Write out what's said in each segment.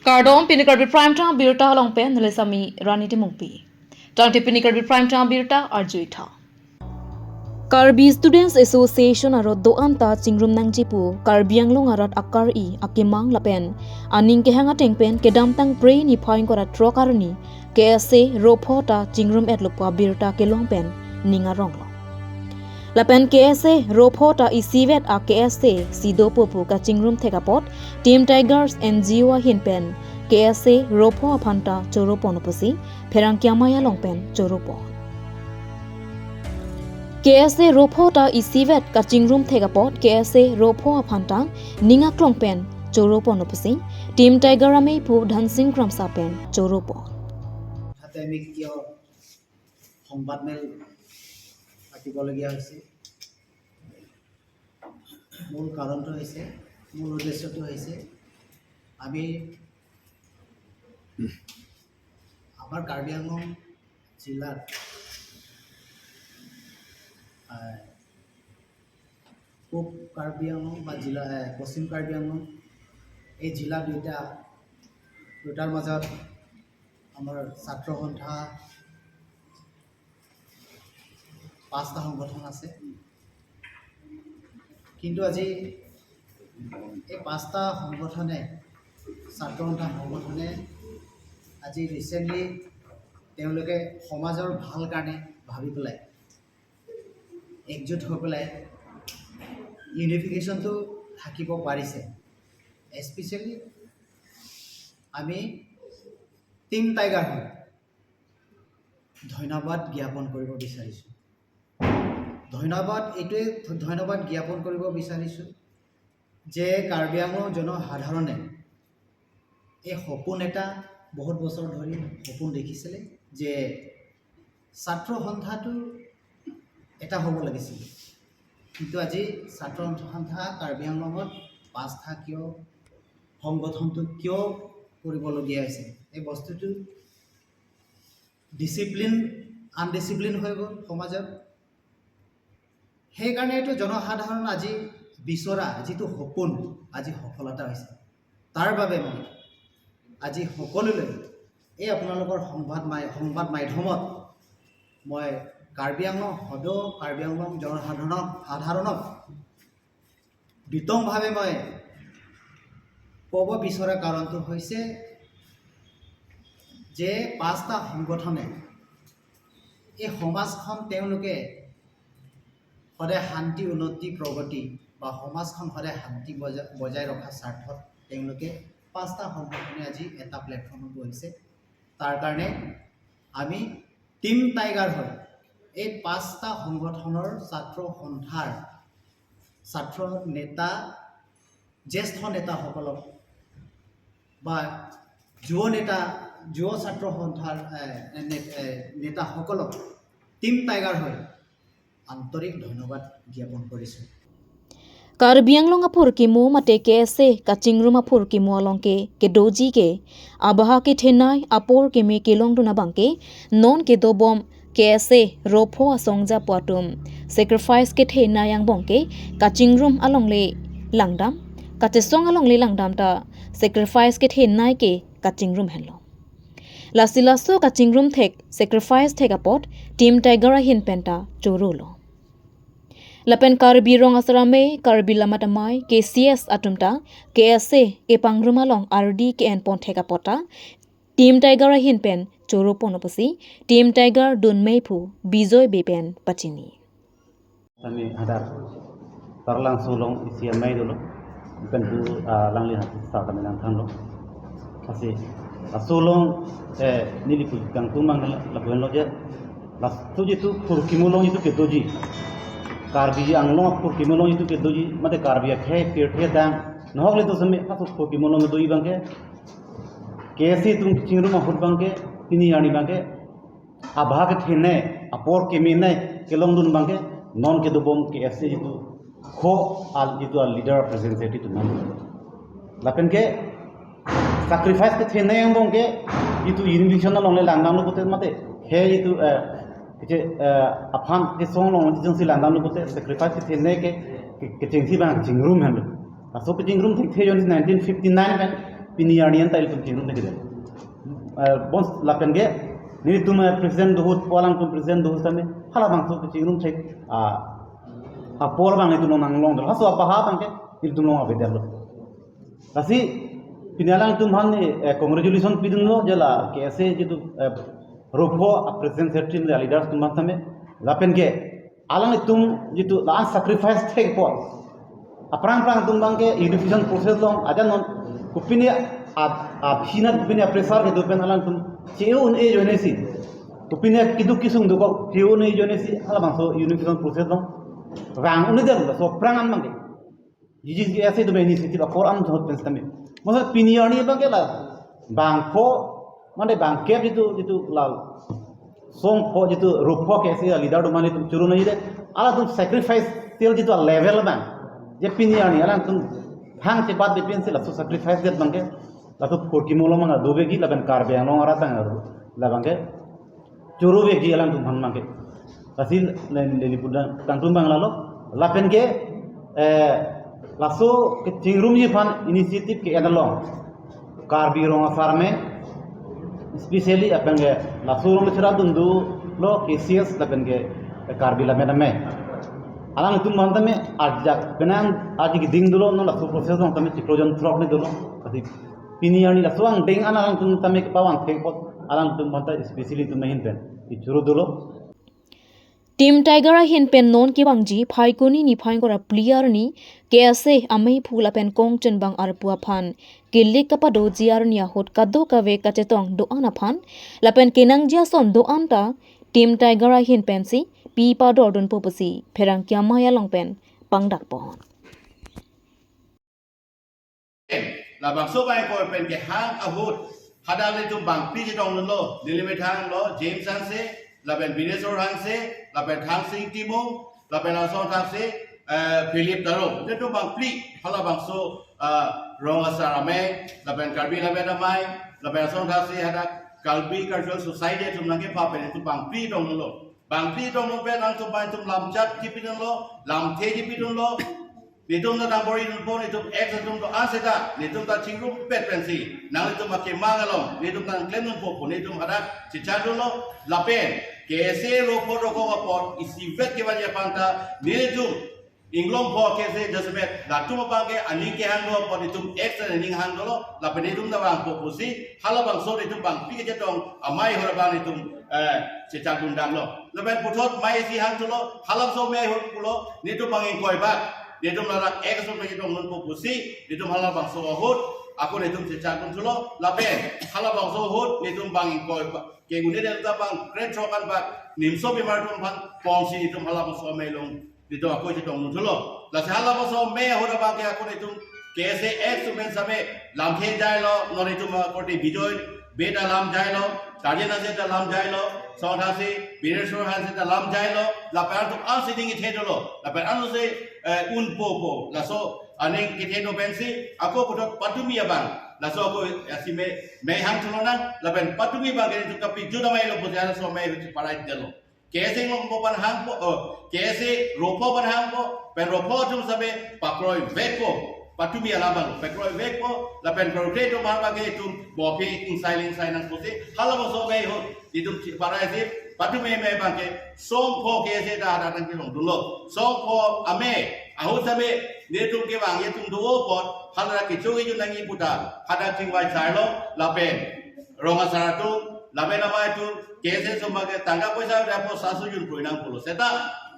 Cardom Pinnacle Prime Time Birta Long Pen Lesami Rani Timumpi. Tante Pinnacle Prime Time Birta Arjuita. Karbi Students Association arot doanta chingrum nangjipu Karbiang long arat akar I akimang lapen aning ke hanga tengpen ke damtang pre ni phain kora trokarni ke se rophota chingrum etlupa birta ke longpen ninga ronglo lapen ke se rophota I sivet a ke se sidopo pu ka chingrum thekapot Team Tigers NGO hinpen ke se ropho aphanta choroponopusi pherangkyamaya longpen choropo KSA Ropota isivet ka chingrum thegapot KSA Ropho aphantang ninga klongpen choropo nopasi Team Tiger ame pu dhansing kramsapen choropo হাতে আমি কিয় সংবাদ মেল পাতিবলগীয়া হৈছে মূল কাৰণটো হৈছে মূল উদ্দেশ্যটো হৈছে আমি আমাৰ কাৰ্বি আংলং জিলাত পূব কাৰ্বি আংলং বা জিলা পশ্চিম কাৰ্বি আংলং এই জিলা দুটাৰ মাজত আমাৰ ছাত্ৰ সন্থা 5টা সংগঠন আছে কিন্তু আজি এই 5টা সংগঠনে ছাত্ৰ সন্থা সংগঠনে আজি ৰিসেন্টলি তেওঁলোকে সমাজৰ ভাল কাৰণে ভাবি পেলাই একজুট হৈ পেলাই ইউনিফিকেশনটো থাকিব পাৰিছে স্পেশালি আমি টিম টাইগাৰ ধন্যবাদ জ্ঞাপন কৰিব বিচাৰিছো ধন্যবাদ জ্ঞাপন কৰিব বিচাৰিছো যে কাৰ্বি আংলং জনসাধাৰণে এই সপোন এটা বহুত বছৰ ধৰি সপোন দেখিছিল যে ছাত্ৰ সন্থাটো এটা হ'ব লাগিছিল কিন্তু আজি ছাত্ৰ সন্থা কাৰ্বি আংলঙত 5টা কিয় সংগঠনটো কিয় কৰিবলগীয়া হৈছে এই বস্তুটো ডিসিপ্লিন আনডিসিপ্লিন হৈ গ'ল সমাজত সেই কাৰণে এইটো জনসাধাৰণ আজি বিচৰা যিটো সপোন আজি সফলতা হৈছে তাৰ বাবে মই আজি সকলোলৈ এই আপোনালোকৰ সংবাদ মাধ্যমত মই কাৰ্বি আংলং হদ কাৰ্বি আংলং জনসাধাৰণক বিতংভাৱে মই ক'ব বিচৰা কাৰণটো হৈছে যে 5টা সংগঠনে এই সমাজখন তেওঁলোকে সদায় শান্তি উন্নতি প্ৰগতি বা সমাজখন সদায় শান্তি বজাই ৰখা স্বাৰ্থত তেওঁলোকে 5টা সংগঠনে আজি এটা প্লেটফৰ্মত বহিছে তাৰ কাৰণে আমি টিম টাইগাৰ হয় এই 5টা সংগঠনৰ ছাত্ৰ সন্থাৰ ছাত্ৰ নেতা জ্যেষ্ঠ নেতাসকলক বা যুৱ ছাত্ৰ সন্থাৰ নেতাসকলক টিম টাইগাৰ হয় আন্তৰিক ধন্যবাদ জ্ঞাপন কৰিছো Karbi Anglong apur kimu mate KSA kachingrum apur kimu alongke ke doji ke abaha ke thenai apor ke me kelong duna bangke non ke dobom KSA ropho asongja patum sacrifice ke thenai yang bongke kachingrum alongle langdam kachesong alongle langdam ta sacrifice ke thenai ke kachingrum hello lasilaso kachingrum thek sacrifice thek apot Team Tiger hin penta chorolo Lapen Karbi rong asrame Karbi lamatamai KCS atumta KSA epangrumalong RD ke en pon theka pota Team Tiger hin pen choro ponopasi Team Tiger dun meipu bijoy bepen pachini kami hadar tarlang sulong isia mai dulu bukan bu langli hati sa kami nang thang lo asi sulong nili pu kang tumang lakuan lo je las tuji tu purkimulong itu ke doji Karbi Anglong purkimulong itu ke doji mate Karbi khe pir dang nohole to same atu purkimulong doi bangke kesi tum chingru ma hut bangke tini ani bangke abha ke thene apor ke mine kelong dun bangke non ke dobom ke ese itu kho al itu al leader representative tu nam lapen ke sacrifice ke thene yang bangke itu invitation na longle langnam lo kote mate he itu ke aphan ke song long jing si langnam lo kote sacrifice ke thene ke jingsi bang jingrum han aso ke jingrum thik the 1959 ben pinianian tail tum tinum negede bons lapen ge ni tum presiden dohut polang tum presiden dohut tame hala bang so tinum thek a por bang itu nang long dal haso apa ha bang ke il tum long abedal lo kasi pinalang tum han ni congratulation pidun lo jala ke ase jitu robo presiden secretary le leaders tum tame lapen ge alang tum jitu la sacrifice thek po aprang tum bang ke education process long aja non kupini abhina kupini pressure ke dopen alang tum cheun e jonesi kupini kidu kisung do ko cheun e jonesi ala bang so education process long rang uni dal so prangan bang ke jijis ke ase do initiative akor am dhot pensame masa piniani bang ke la bang ko mane bang ke jitu la song ko jitu rupo ke ase leader do mane tum churu nahi de ala tum sacrifice til jitu level bang je piniani alang tum hang ke bad depend se la so sacrifice det bang ke la to porki molo manga dobe gi laban karbe ang long arata ngaru la bang ke churu be gi alang tum bang bang ke kasil le pudan tangtum bang lalo lapen ke laso ke tingrum ye fan initiative ke adalong karbi rong asar me especially apen ke laso rong chira dundu lo KCS lapen ke karbi la me alang tum manta me ajak benan aji ding dulo no laso process dong tame projon trok ni dulo kasi piniani laso ang ding alang tum tame ke pawang ke pot alang tum manta especially tum mahin pen ichuru dulo team tiger हिन pen non की बांगजी फाइकोनी नि फाइंगोरा प्लेयर नि केसे अमई फूला पेन कोंगचन बांग आरपुआ फान किल्ले कपा दो जियार निया होट कदो कवे कचेतोंग दो आना फान लापेन केनंग जिया सोन दो आनता टीम टाइगर हिन पेन सी पी पा डोरडन पोपसी फेरंग क्या माया लोंग पेन पंगडाक पोहन la bang so bai ko pen ke hang ahut hadal le tum bang pi jong lo nilime thang lo James han se la ben Binesor han se la ben thang sing timo la ben ason thang se Philip Daro le tum bang pi hala bang so rong asarame la ben karbi la ben amai la ben ason thang se hada kalbi cultural society tum nang ke pa pen tum bang pi dong lo bang pi dong lo ben ang tum bai tum lam chat ki pi dong lo lam the ki pi dong lo nitum na tambori npo nitum ex nitum to anseta nitum ta chingru pet pensi nang nitum make mangalong nitum tan klenun po nitum ada chichado lo lapen kese ro po ro ko por isi vet ke banya panta nitum inglong po kese jasbet datum bange ani ke hang lo po nitum ex ning hang lo lapen nitum na bang po pusi hala bang so nitum bang pi ke jatong amai hora bang nitum chichado dam lo lapen putot mai si hang lo hala so me hor pulo nitum bang koi ba Nitum larak ekso pe jitong nun pupusi, nitum halal bang so hut, aku nitum cecakun sulo, lapen halal bang so hut, nitum bang ingkoi, kegune delta bang kret chokan bang nimso bimartum bang pongsi nitum halal bang so melong, nitum aku jitong nun sulo, lasi halal bang so me hut bang ke aku nitum kese ekso men same lam the jai lo, no nitum koti bijoy beta lam jai lo, tarjena se ta lam jai lo. Saudasi, Binesor hansi dalam jailo, lapan tu ansi dingi thedo lo, lapan anu se unpopo, laso aning kitheno bensi, aku putot patumi abang, laso aku asime mei hang tulonan, lapan patumi bang ini tu kapi juda mai lo pujian so mei parai jalo. Kese ngompo pan hang po, kese ropo pan hang po, pen ropo tu sabe pakroi veko. Patumi alabang, pekroi veko, lapan proteto mahal itu bopi insailing nang pusi, halam so mei ho. Itu para ese patu me bangke song po ke ese da nang kilong dulo song po ame ahu sabe ne tum ke bang ye tum do pot hala ke chu ju nang iputa hada ting wai sai lo la pen ronga saratu la pen ama tu ke ese somage tangga poisa da po sasu jun puinang pulo seta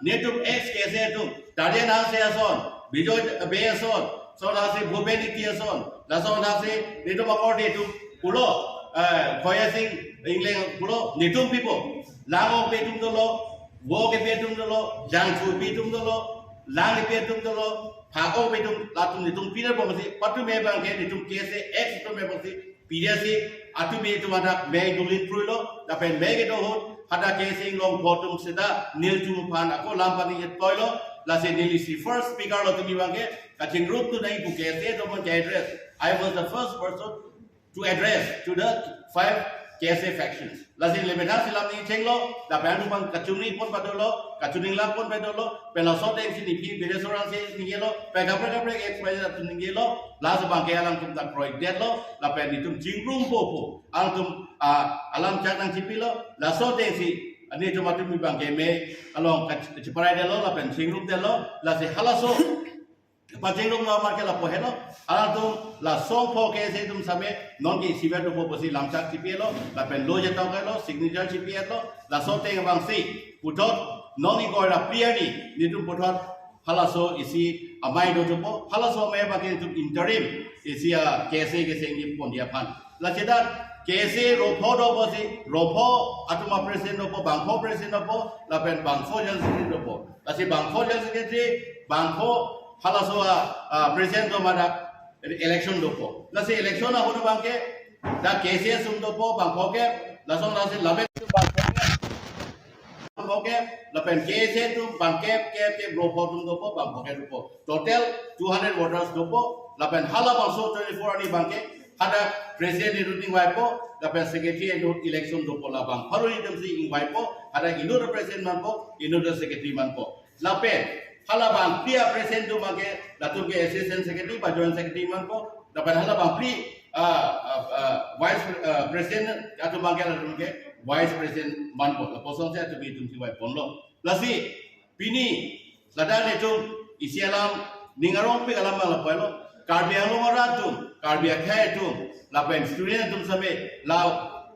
ne tum ex ke ese tu tade na se ason bijoy be ason so la se bhubeni ti ason la so na se ne tum akorde tu pulo khoya sing England pulo nitum pipo lango petum dolo woge petum dolo jangfu petum dolo langi petum dolo phago petum latum nitum piner bomasi patu me bangke nitum kese ex to me bomasi pidasi atu me tu ada me dulin prulo da pen me ge do hot hada kese long bottom sida nil tum pan ako lampani et toilo la se nilisi first speaker lo tumi bangke kaching group tu nai bu kese to mon address I was the first person to address to the 5 KSA factions. Lazin limita silam ni cenglo, lapen tu bang kacuni pun padolo, kacuning lam pun padolo, pelaso teng si nipi beresoran si ningelo, pegapre express tu ningelo, las bang ke alam tum tak proyek det lo, lapen itu jingrum popo, alam alam cak nang cipilo, laso teng si ani cuma tu mi bang ke me, along ciparai delo, lapen jingrum delo, lasi halaso. Pajengrum na marke la pohelo ala tum la song po ke se tum same non ki siber do posi lamchak chipielo la pen lo je taw lo signature chipielo la so te bang si putot non ni ko la clear ni tum putot halaso isi amai do po halaso me ba ke tum interim isi a kese ke sengi pondia phan la chedat kese ropo do posi ropo atuma president do po bangko president do po la pen bangko jan secretary do po la si bangko jan secretary bangko halaso present do mada election dopo la se election na hono banke da KCS sum dopo bangkoke la song la se labe bangkoke la pen KCS tu bangke ke ropo tum dopo bangkoke dopo total 200 voters dopo la pen hala bangso 24 ani banke ada president ni waipo la pen secretary election dopo la bang haru ni si waipo ada ino president manpo ino secretary manpo la pen halabang pria present tu mage datuk ke assistant secretary bajuan secretary manko dapat halabang pri vice president atau mage datuk ke vice president manko la posong saya tu bitum siwai ponlo lasi pini ladang itu isi alam ningarong pe alam la pelo karbiang lo maratum karbiang khai tu la pen student tum same la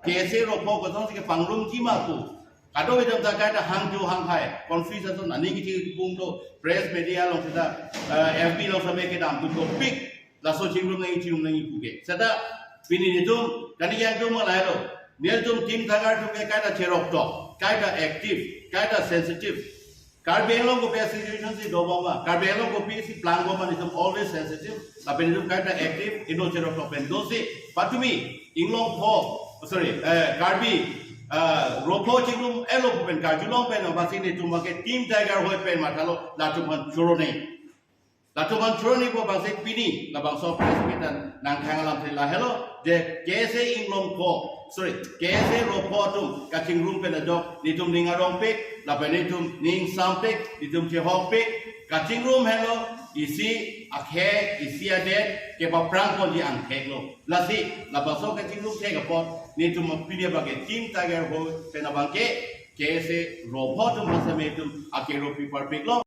kese ropo ko song ke pangrum ji maku kado itu tak ada hang ju hang hai confusion tu nani kita pun tu press media long kita FB long sampai kita am tu topik laso cingrum nangi puke sada pini itu kani yang tu malai lo niat tu tim thagar tu kaida cherok to kaida active kaida sensitive karbiang long ko pe situation si do bama karbiang long ko pe si plan bama ni always sensitive tapi itu kaida active ino cherok to pen dosi patumi inglong ho sorry karbi ropo cingrum elo pen kajulong pen basi ni tu make team tiger hoi pen matalo latuman churoni ko basi pini labang so president nang khangalam thila hello je kese inglong ko sorry kese ropo tum kachingrum pen adok ni tum ningarong pe lapen ni tum ning sampek ni tum chehok pe kachingrum hello isi akhe isi ade ke ba prang ko di angke lo lasi labang so kachingrum ke kapot ni tu mapilih bagi tim tiger ho penabangke kese robot tu masa metum akero people big lo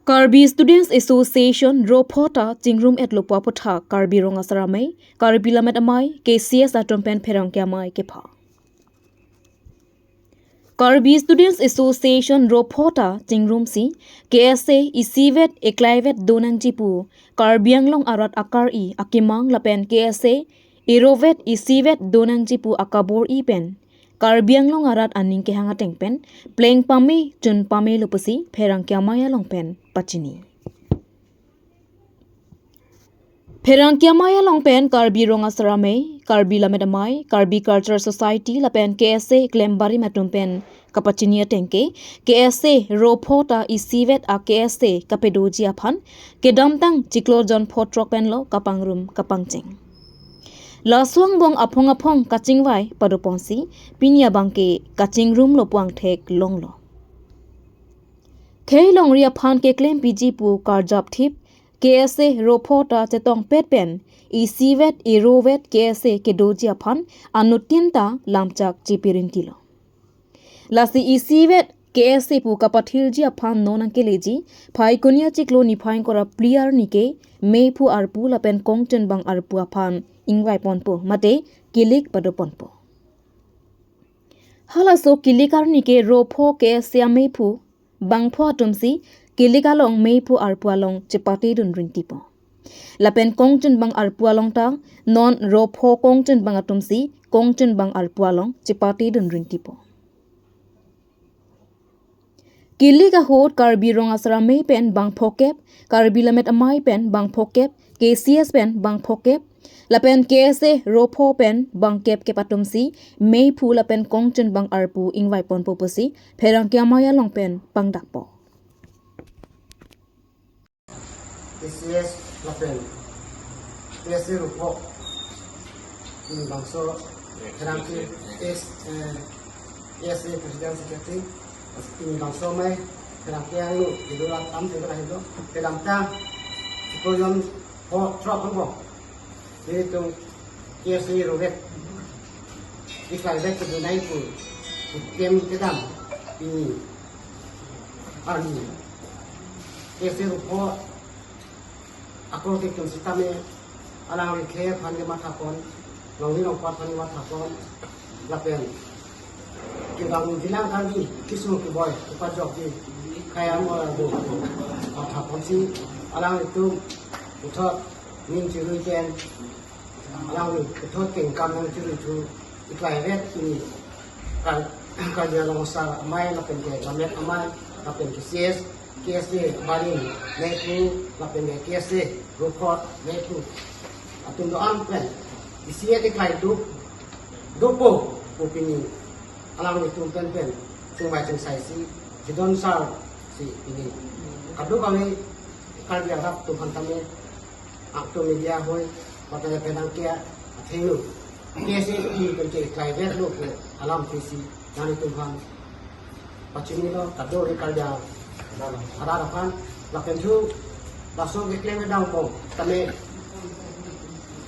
Karbi Students Association Ropota Jingrum et Lopa Potha Karbi Rongasarame Karbi Lamet Amai KCS Atompen Perang Kiamai Kepa Karbi Students Association Ropota Jingrum si KSA Isivet Eklaivet Donang Jipu Karbiang Long Arat Akari Akimang Lapen KSA Irovet isivet donang jipu akabor ipen karbiang long arat aning ke hanga tengpen pleng pame chun pame lupasi pherang kyamaya longpen pachini pherang kyamaya longpen karbi rongasarame karbi lamedamai karbi culture society lapen KSA klembari matumpen kapachini tengke KSA ropota isivet a KSA kapedoji aphan kedamtang chiklojon photrokpen lo kapangrum kapangcheng Laswang bong apong kaching vai paduponsi pinya bangke kaching room lo puang thek long lo. Kei long ria phan ke claim PG pu karjap thip KSA ropota chetong pet pen isivet irovet KSA ke dojia phan anutinta lamchak chipirinti lo. Lasi isivet KSA pu kapathil ji aphan nonang ke leji phai konia chiklo ni phain kora player nike me pu arpu lapen kongchen bang arpu aphan ingwai ponpo mate kilik padoponpo halaso kilikar nike ropho ke siamephu bangpho atumsi kilikalong mephu arpualong chepati dun rintipo lapen kongchen bang arpualong ta non ropho kongchen bang atumsi kongchen bang arpualong chepati dun rintipo kilika hot karbi rongasara me pen bang phokep karbi lamet amai pen bang phokep KCS pen bang phokep lapen KSA ropho pen bang kep kepatumsi mei phu lapen kongchen bang arpu ingwai pon poposi pherang kyamaya longpen pangdakpo KCS lapen KSA ropho ini bangso terakhir ESA Presiden Sekretari ini bangso mai terakhir lu itu lah tam itu lah itu dalam ta program drop apa itu ESA roket ikhlas itu naik pun game kedam ini army ESA roket aku tikun sistemnya alang rikhe phani mathapon longi long pat phani mathapon lapen kibang dilang kali kisu ki boy upajok di kaya mo do mathapon si alang itu uthot ning chiru ken alang uthot ken kam nang chiru chu iklai ret ini kan dia long sa mai lapen ke lamet amai lapen ke cs KSD Balin Metro lapen ke KSD report Metro atun doan plan isia te kai tu dopo opini alang itu pen sungai jeng sai si jidon sar si ini kadu kami karya rap tu kantame akto media hoy pataya penang kia athengu kesi ini penke kai ver lo ke alam visi nani tu kan pachini lo kadu karya harapan lapen tu langsung diklaim dang po kami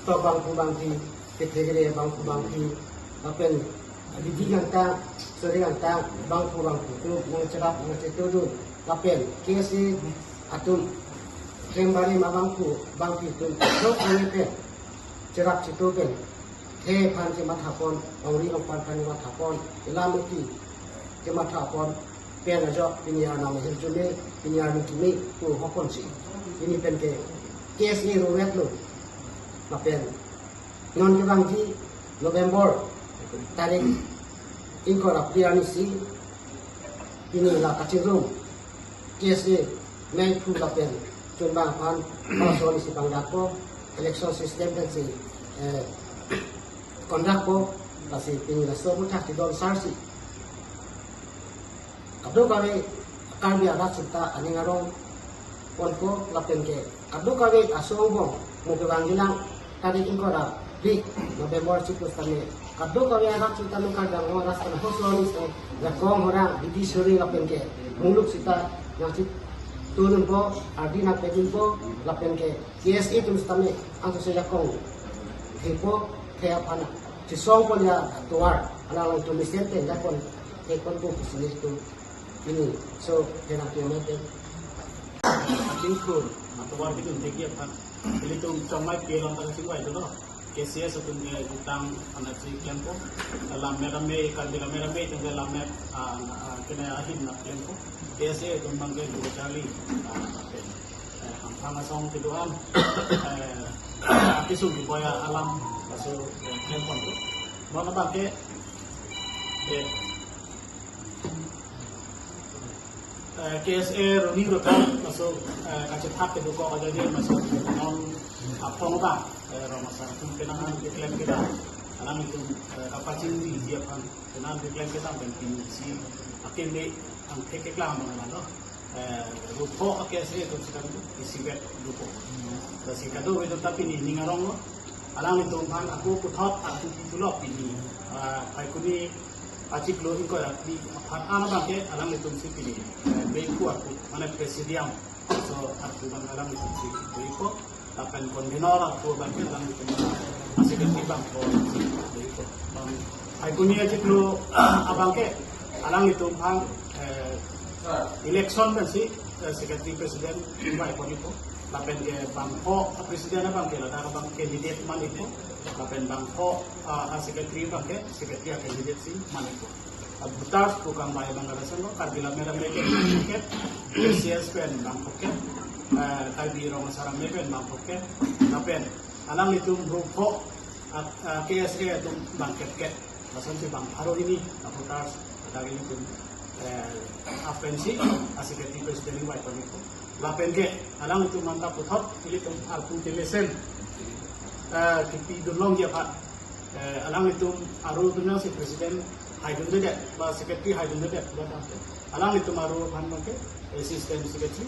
to bang ti ketegere bang ti apen biji ganta sore ganta bang tu mo cerap mo cetu apen kesi atum kembali bang ti tu do ke cerap cetu pen he pan ti mathapon ori lo pan mathapon ilamuti ke mathapon pen ajo pinyar nama hirjune pinyar mikimi tu hokon si ini pen ke kes ni ruwet lo lapen non kebangji November tarik ingkor apriani si ini la kacirung kes ni main fu lapen cuma pan pasol si pangdapo election system dan si kondapo kasi ini la so mutak di don sarsi abdo kami akan biara cinta ani ngarong konko lapen ke abdo kami asong bong mo kebangilang tadi ingkora di November siklus kami abdo kami anak cinta no kadang oras kan hoslonis ya kong orang di suri lapen ke muluk sita yang turun po adi na pedin po lapen ke KSA tu kami anto saya kong hipo kaya pana sisong po ya tuar alang itu misente ya pon ekon po bisnis tu ini so jangan kiamat Jingkur atau warga itu tinggi apa? Jadi tu comai pelong tak singwai tu loh. KCS itu dia utang anak si kempo. Dalam merame kalau dalam merame itu dalam mer kena akhir nak kempo. KCS itu mangke dua kali. Sama song keduaan. Kisah di bawah alam masuk kempo tu. Mana pakai KSA Roni Rokan masuk kacip hak ke duko aja dia masuk non apa apa ramasa tu kenangan diklaim kita alam itu kapacin di dia kan kenangan diklaim kita penting si akhir ni ang kekeklang mana lo rupo KSA itu sekarang isi bet rupo si kado itu tapi ni ngarong lo alam itu kan aku putot aku pitulok ini kai kuni acik lo ingko di anak bangke alam itu mesti pilih beku aku mana presidium so aku bang alam itu mesti beku akan konvenor aku bangke alam itu masih ganti bangko beku aku ni acik lo abangke alam itu bang election mesti sekretari presiden invite ko nito lapen ke bangko presiden bangke la tara bang candidate man ito lapen bangko sekretari bangke sekretari candidate si man ito butas bukan bayar bangarasan lo karbila merah mereka buket KCS pen bangko ke kalbi rong sarang pen bangko ke lapen alang itu rupo KSA itu bangket ke lasan si bang haro ini butas dari itu apensi sekretari presiden invite ko nito lapen ke alang itu mantap putot pilih tu alpun telesen kipi dolong dia pak alang itu aru tu si presiden haidun dede ba sekretari haidun dede alang itu maru pan bangke assistant sekretari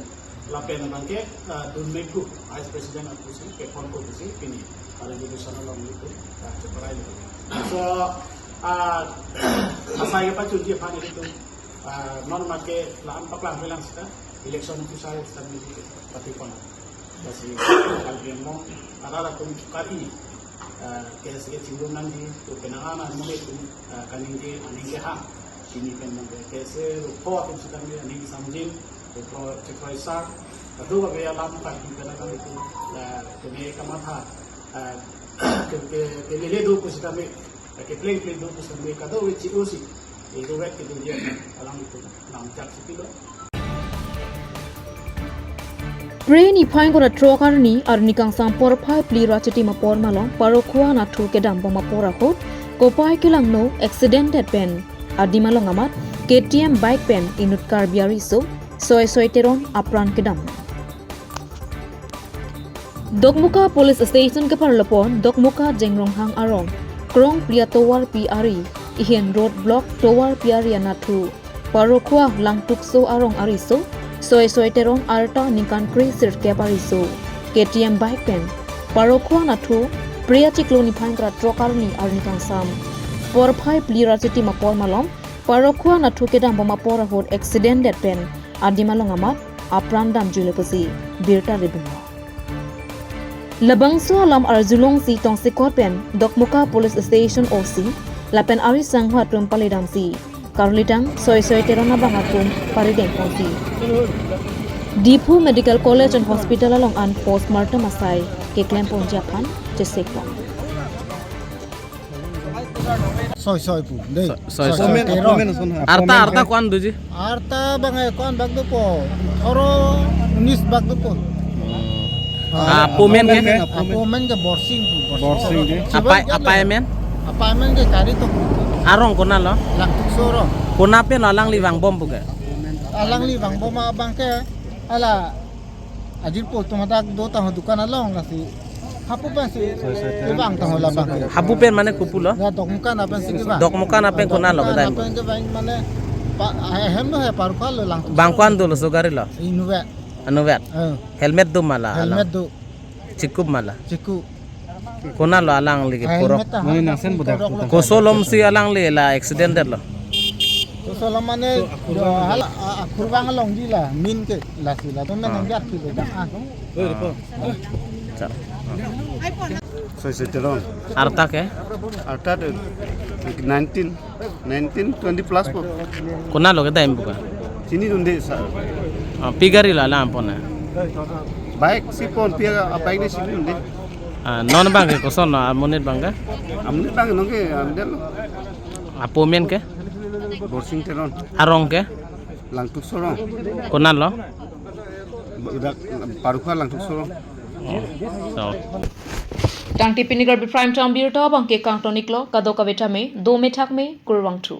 lapen bangke dun meku vice president aku si ke pon ko si ini ada jurusan long itu ceperai itu. So saya apa cuci apa itu non make lam paklang bilang kita election itu saya sedang di partai pon. Masih kalau mau ada pun kali KSA tinggal nanti tu penanganan mungkin tu kaninggi ha ini kan mungkin KSA report itu kami ini samjin report ceperai sar. Kedua biaya lam kali penanganan itu kami kamata ke leledo pun kami ke pleng do pun kami kado uci usi itu wet itu dia alam itu nampak sepilo. Preni paing kora trokarni arni kang sampor phai pli rachiti mapor malong parokwa na thu ke dam boma pora khot kopai kilang no accidented pen adi malong amat KTM bike pen inut karbiari so soy teron apran ke dam Dokmuka police station ke parlopon Dokmuka jengrong hang arong krong pria towar PRI ihen road block towar PRI anathu parokwa lang tukso arong ariso soy teron arta ningkan krisir ke pariso KTM bike pen parokwa nathu priya chikloni phankra trokarni arnikang sam por phai plira chiti mapor malom parokwa nathu ke dam boma por hot accidented pen adi malong amat apran dam julepasi birta rebunga labangso alam arzulong si tong sikot pen Dokmuka police station OC lapen ari sanghwa tum palidam si Karlitang soy teron abangakum parideng konsi Dipu Medical College and Hospital along an postmortem asai ke klempon Japan cesekpa soy pu dei soy arta kuan duji arta bangai kon bag do po thoro 19 bag do po pumen ke pumen ke borsing ke apa men ke kari to arong kona lo lang tuksoro kona pe no lang liwang bom buka alang li bang boma bang ke ala ajir po tumadak do tang dukan along kasi hapu pa si bang tang la bang hapu pen mane kupulo ya Dokmuka na pen sige ba Dokmuka na pen kona lo badai pen ke bang mane hem no he par khalo lang bangkwan dulu sugari lo inuwe anuvet helmet do mala helmet do cikub mala ciku kona lo alang ligi puro mane nasen budak kosolom si alang li la accidented lo तो सोलम माने हल खुरबांग लंग दिला मिन के लासिला तो मैं नंगात की बेटा Soy teron. arta ke Arta 19 plus po. kona lo ke daim buka Sini dunde pigari lo alang pone baik si pon pia apa ini sini dunde. non bang ke koson amonit bang ke Amne bang nongke amdel apomen ke borsing teron. arong ke Langtuk sorong. kona lo Udah parukha langtuk sorong. so Tang tipinigar bi prime time birta bangke kang toniklo kado kaveta me 2 me thak me kurwang thu